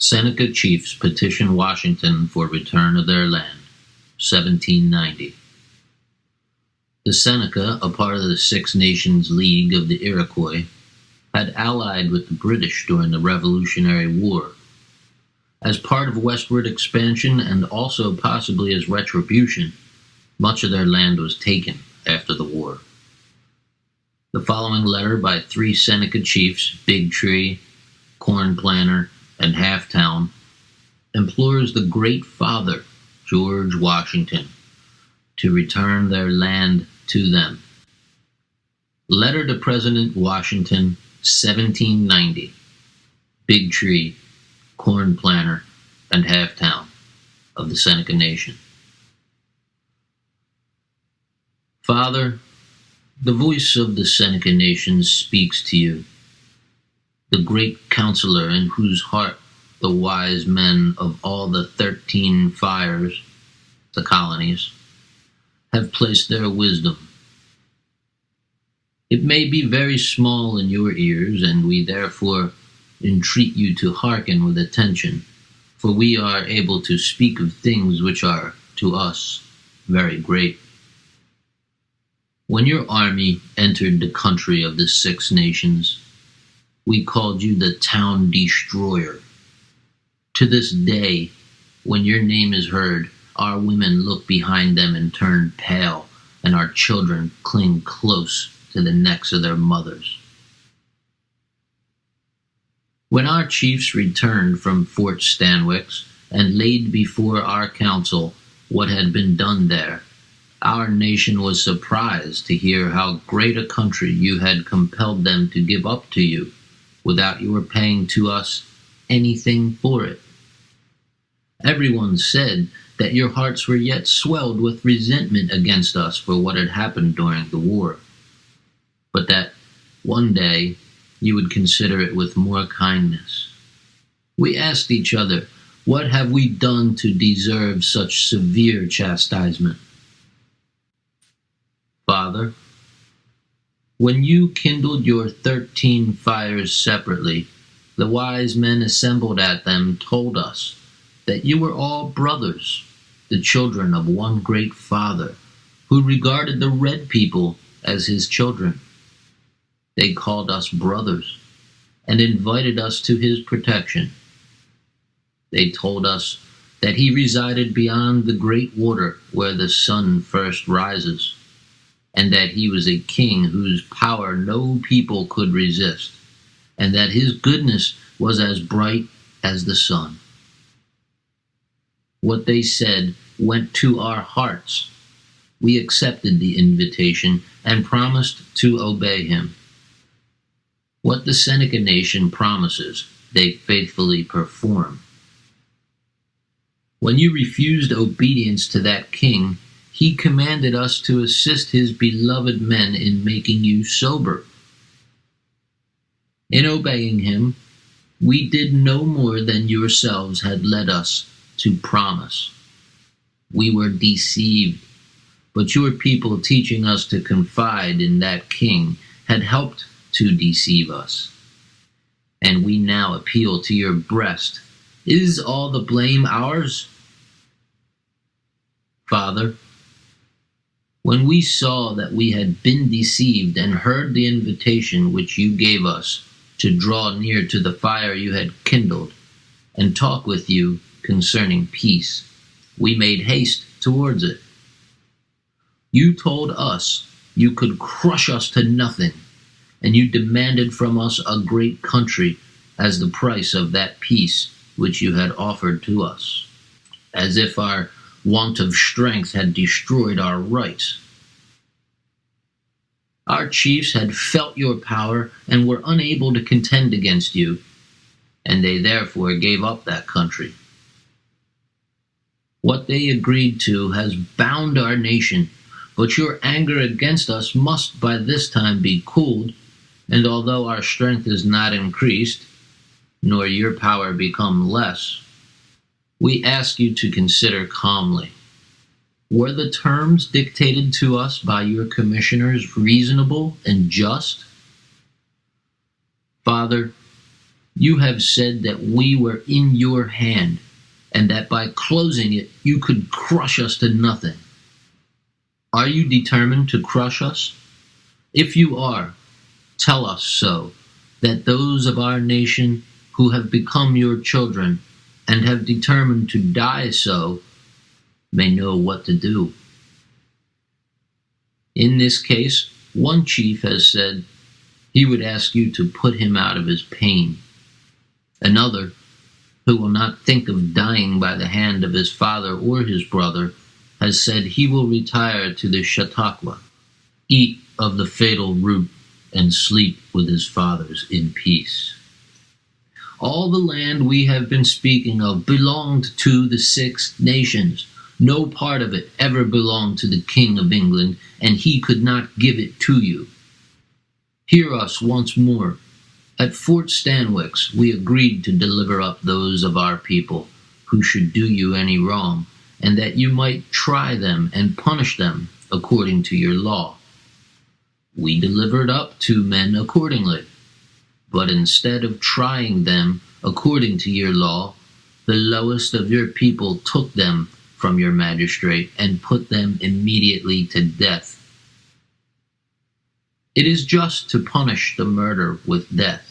Seneca chiefs petition Washington for return of their land, 1790. The Seneca, a part of the Six Nations League of the Iroquois, had allied with the British during the Revolutionary War. As part of westward expansion and also possibly as retribution, much of their land was taken after the war. The following letter by three Seneca chiefs, Big Tree, Corn Planter, and Halftown, implores the Great Father, George Washington, to return their land to them. Letter to President Washington, 1790. Big Tree, Corn Planter, and Halftown of the Seneca Nation. Father, the voice of the Seneca Nation speaks to you, the great counselor in whose heart the wise men of all the 13 fires, the colonies, have placed their wisdom. It may be very small in your ears, and we therefore entreat you to hearken with attention, for we are able to speak of things which are, to us, very great. When your army entered the country of the Six Nations, we called you the town destroyer. To this day, when your name is heard, our women look behind them and turn pale, and our children cling close to the necks of their mothers. When our chiefs returned from Fort Stanwix and laid before our council what had been done there, our nation was surprised to hear how great a country you had compelled them to give up to you, without your paying to us anything for it. Everyone said that your hearts were yet swelled with resentment against us for what had happened during the war, but that one day you would consider it with more kindness. We asked each other, what have we done to deserve such severe chastisement? Father, when you kindled your 13 fires separately, the wise men assembled at them told us that you were all brothers, the children of one great Father, who regarded the red people as his children. They called us brothers and invited us to his protection. They told us that he resided beyond the great water where the sun first rises, and that he was a king whose power no people could resist, and that his goodness was as bright as the sun. What they said went to our hearts. We accepted the invitation and promised to obey him. What the Seneca Nation promises, they faithfully perform. When you refused obedience to that king, he commanded us to assist his beloved men in making you sober. In obeying him, we did no more than yourselves had led us to promise. We were deceived, but your people teaching us to confide in that king had helped to deceive us. And we now appeal to your breast. Is all the blame ours? Father, when we saw that we had been deceived and heard the invitation which you gave us to draw near to the fire you had kindled and talk with you concerning peace, we made haste towards it. You told us you could crush us to nothing, and you demanded from us a great country as the price of that peace which you had offered to us, as if our want of strength had destroyed our rights. Our chiefs had felt your power and were unable to contend against you, and they therefore gave up that country. What they agreed to has bound our nation, but your anger against us must by this time be cooled, and although our strength is not increased, nor your power become less, we ask you to consider calmly. Were the terms dictated to us by your commissioners reasonable and just? Father, You have said that we were in your hand, and that by closing it you could crush us to nothing. Are you determined to crush us? If you are, tell us so, that those of our nation who have become your children and have determined to die so may know what to do. In this case, one chief has said he would ask you to put him out of his pain. Another, who will not think of dying by the hand of his father or his brother, has said he will retire to the Chautauqua, eat of the fatal root, and sleep with his fathers in peace. All the land we have been speaking of belonged to the 6 nations. No part of it ever belonged to the King of England, and he could not give it to you. Hear us once more. At Fort Stanwix we agreed to deliver up those of our people who should do you any wrong, and that you might try them and punish them according to your law. We delivered up 2 men accordingly, but instead of trying them according to your law, the lowest of your people took them from your magistrate and put them immediately to death. It is just to punish the murder with death,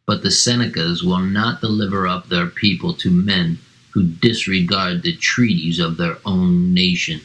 but the Senecas will not deliver up their people to men who disregard the treaties of their own nation.